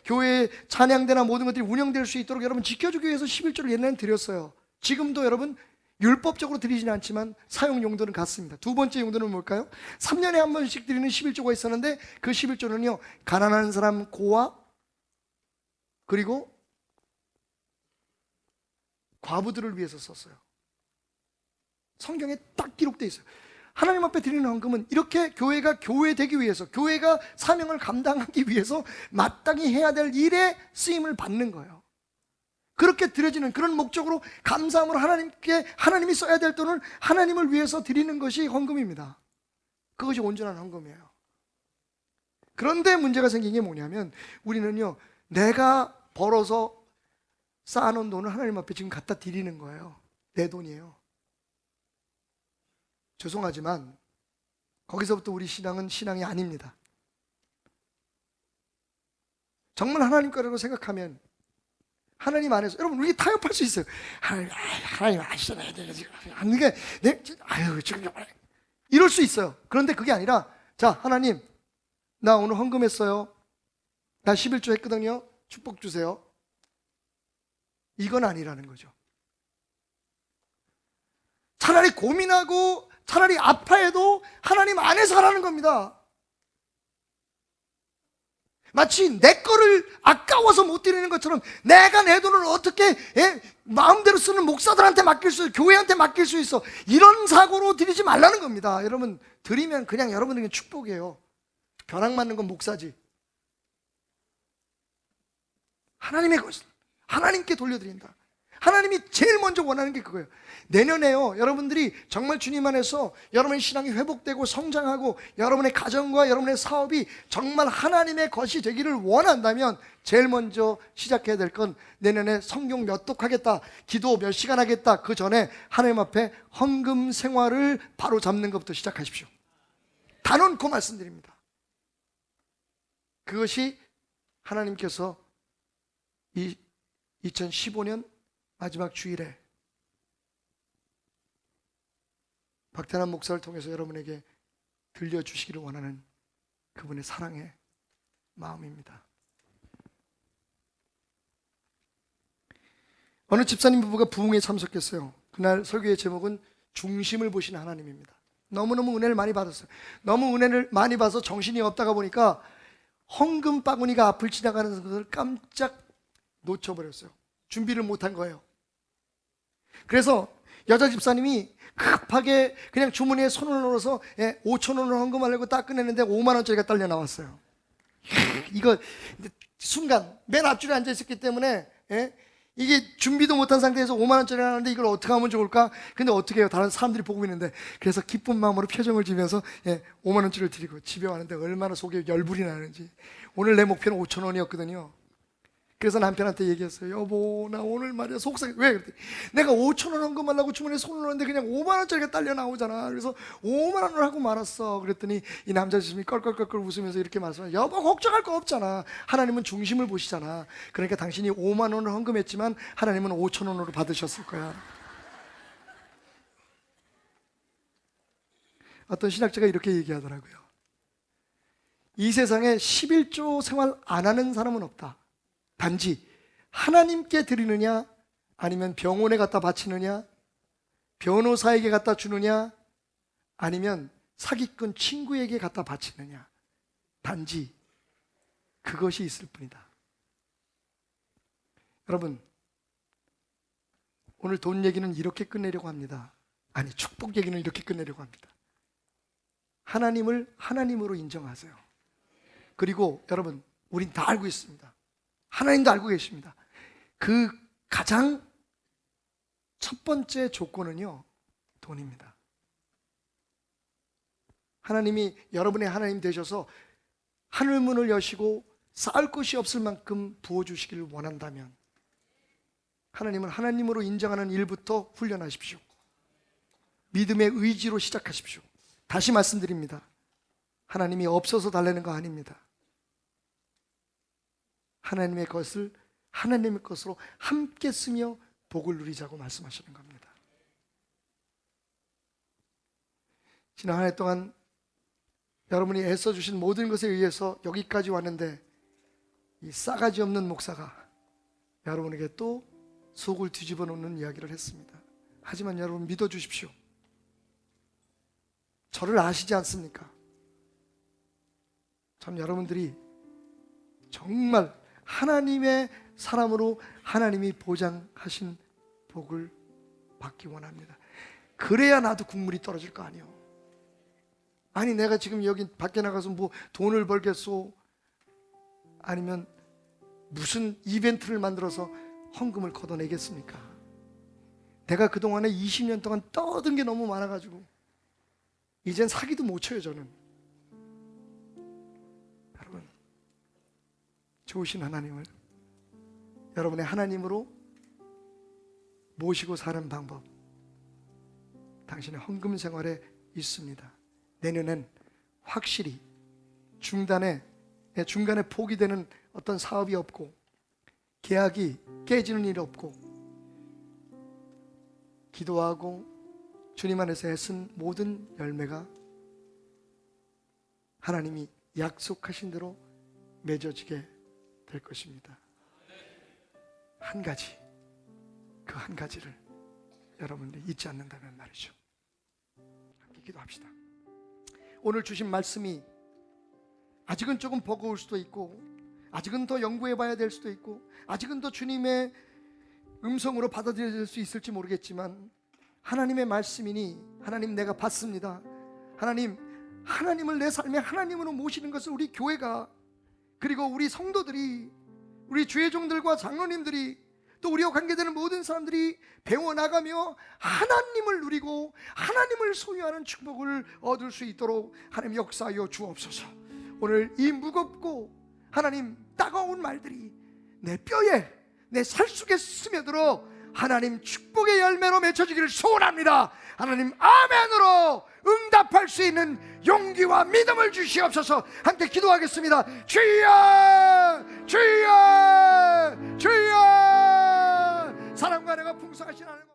교회에 찬양대나 모든 것들이 운영될 수 있도록 여러분 지켜주기 위해서 11조를 옛날엔 드렸어요. 지금도 여러분 율법적으로 드리지는 않지만 사용 용도는 같습니다. 두 번째 용도는 뭘까요? 3년에 한 번씩 드리는 11조가 있었는데 그 11조는요, 가난한 사람 고아, 그리고 과부들을 위해서 썼어요. 성경에 딱 기록되어 있어요. 하나님 앞에 드리는 헌금은 이렇게 교회가 교회되기 위해서, 교회가 사명을 감당하기 위해서 마땅히 해야 될 일에 쓰임을 받는 거예요. 그렇게 드려지는 그런 목적으로 감사함으로 하나님이 써야 될 돈을 하나님을 위해서 드리는 것이 헌금입니다. 그것이 온전한 헌금이에요. 그런데 문제가 생긴 게 뭐냐면, 우리는요, 내가 벌어서 쌓아놓은 돈을 하나님 앞에 지금 갖다 드리는 거예요. 내 돈이에요. 죄송하지만 거기서부터 우리 신앙은 신앙이 아닙니다. 정말 하나님 거라고 생각하면 하나님 안에서, 여러분 우리 타협할 수 있어요. 하나님 아시잖아요. 지금 이럴 수 있어요. 그런데 그게 아니라, 자, 하나님 나 오늘 헌금했어요. 나 11조 했거든요. 축복 주세요. 이건 아니라는 거죠. 차라리 고민하고 차라리 아파해도 하나님 안에서 하라는 겁니다. 마치 내 거를 아까워서 못 드리는 것처럼 내가 내 돈을 어떻게 마음대로 쓰는 목사들한테 맡길 수 있어, 교회한테 맡길 수 있어, 이런 사고로 드리지 말라는 겁니다. 여러분, 드리면 그냥 여러분에게 축복이에요. 벼락 맞는 건 목사지. 하나님의 것을 하나님께 돌려드린다. 하나님이 제일 먼저 원하는 게 그거예요. 내년에요, 여러분들이 정말 주님 안에서 여러분의 신앙이 회복되고 성장하고 여러분의 가정과 여러분의 사업이 정말 하나님의 것이 되기를 원한다면 제일 먼저 시작해야 될 건, 내년에 성경 몇 독 하겠다, 기도 몇 시간 하겠다, 그 전에 하나님 앞에 헌금 생활을 바로 잡는 것부터 시작하십시오. 단언코 말씀드립니다. 그것이 하나님께서 이 2015년 마지막 주일에 박태남 목사를 통해서 여러분에게 들려주시기를 원하는 그분의 사랑의 마음입니다. 어느 집사님 부부가 부흥에 참석했어요. 그날 설교의 제목은 중심을 보시는 하나님입니다. 너무너무 은혜를 많이 받았어요. 너무 은혜를 많이 받아서 정신이 없다가 보니까 헌금 바구니가 앞을 지나가는 것을 깜짝 놓쳐버렸어요. 준비를 못한 거예요. 그래서 여자 집사님이 급하게 그냥 주머니에 손을 넣어서 5천 원을 헌금하려고 딱 꺼내는데 5만 원짜리가 딸려 나왔어요. 이거 순간 맨 앞줄에 앉아 있었기 때문에 이게 준비도 못한 상태에서 5만 원짜리 하는데 이걸 어떻게 하면 좋을까? 근데 어떻게 해요? 다른 사람들이 보고 있는데. 그래서 기쁜 마음으로 표정을 지면서 5만 원짜리를 드리고 집에 왔는데 얼마나 속에 열불이 나는지. 오늘 내 목표는 5천 원이었거든요. 그래서 남편한테 얘기했어요. 여보, 나 오늘 말이야 속상해. 왜? 그랬더니 내가 5천 원 헌금하려고 주머니에 손을 넣었는데 그냥 5만 원짜리가 딸려 나오잖아. 그래서 5만 원을 하고 말았어. 그랬더니 이 남자 주님이 껄껄껄껄 웃으면서 이렇게 말씀해요. 여보, 걱정할 거 없잖아. 하나님은 중심을 보시잖아. 그러니까 당신이 5만 원을 헌금했지만 하나님은 5천 원으로 받으셨을 거야. 어떤 신학자가 이렇게 얘기하더라고요. 이 세상에 11조 생활 안 하는 사람은 없다. 단지 하나님께 드리느냐, 아니면 병원에 갖다 바치느냐, 변호사에게 갖다 주느냐, 아니면 사기꾼 친구에게 갖다 바치느냐, 단지 그것이 있을 뿐이다. 여러분, 오늘 돈 얘기는 이렇게 끝내려고 합니다. 아니, 축복 얘기는 이렇게 끝내려고 합니다. 하나님을 하나님으로 인정하세요. 그리고 여러분, 우린 다 알고 있습니다. 하나님도 알고 계십니다. 그 가장 첫 번째 조건은요, 돈입니다. 하나님이 여러분의 하나님 되셔서 하늘문을 여시고 쌓을 것이 없을 만큼 부어주시기를 원한다면 하나님을 하나님으로 인정하는 일부터 훈련하십시오. 믿음의 의지로 시작하십시오. 다시 말씀드립니다. 하나님이 없어서 달라는 거 아닙니다. 하나님의 것을 하나님의 것으로 함께 쓰며 복을 누리자고 말씀하시는 겁니다. 지난 한 해 동안 여러분이 애써주신 모든 것에 의해서 여기까지 왔는데 이 싸가지 없는 목사가 여러분에게 또 속을 뒤집어 놓는 이야기를 했습니다. 하지만 여러분 믿어주십시오. 저를 아시지 않습니까? 참 여러분들이 정말 하나님의 사람으로 하나님이 보장하신 복을 받기 원합니다. 그래야 나도 국물이 떨어질 거 아니에요. 아니 내가 지금 여기 밖에 나가서 뭐 돈을 벌겠소, 아니면 무슨 이벤트를 만들어서 헌금을 걷어내겠습니까? 내가 그동안에 20년 동안 떠든 게 너무 많아가지고 이젠 사기도 못 쳐요. 저는 여러분, 좋으신 하나님을 여러분의 하나님으로 모시고 사는 방법, 당신의 헌금 생활에 있습니다. 내년엔 확실히 중간에 포기되는 어떤 사업이 없고 계약이 깨지는 일이 없고 기도하고 주님 안에서 애쓴 모든 열매가 하나님이 약속하신 대로 맺어지게 될 것입니다. 한 가지, 그 한 가지를 여러분들이 잊지 않는다면 말이죠. 함께 기도합시다. 오늘 주신 말씀이 아직은 조금 버거울 수도 있고, 아직은 더 연구해 봐야 될 수도 있고, 아직은 더 주님의 음성으로 받아들여질 수 있을지 모르겠지만 하나님의 말씀이니 하나님 내가 받습니다. 하나님, 하나님을 내 삶의 하나님으로 모시는 것을 우리 교회가, 그리고 우리 성도들이, 우리 주의 종들과 장로님들이, 또 우리와 관계되는 모든 사람들이 배워나가며 하나님을 누리고 하나님을 소유하는 축복을 얻을 수 있도록 하나님 역사하여 주옵소서. 오늘 이 무겁고 하나님 따가운 말들이 내 뼈에, 내 살 속에 스며들어 하나님 축복의 열매로 맺혀지기를 소원합니다. 하나님 아멘으로 응답할 수 있는 용기와 믿음을 주시옵소서. 함께 기도하겠습니다. 주여, 주여, 주여. 사랑과 내가 풍성하신 하나님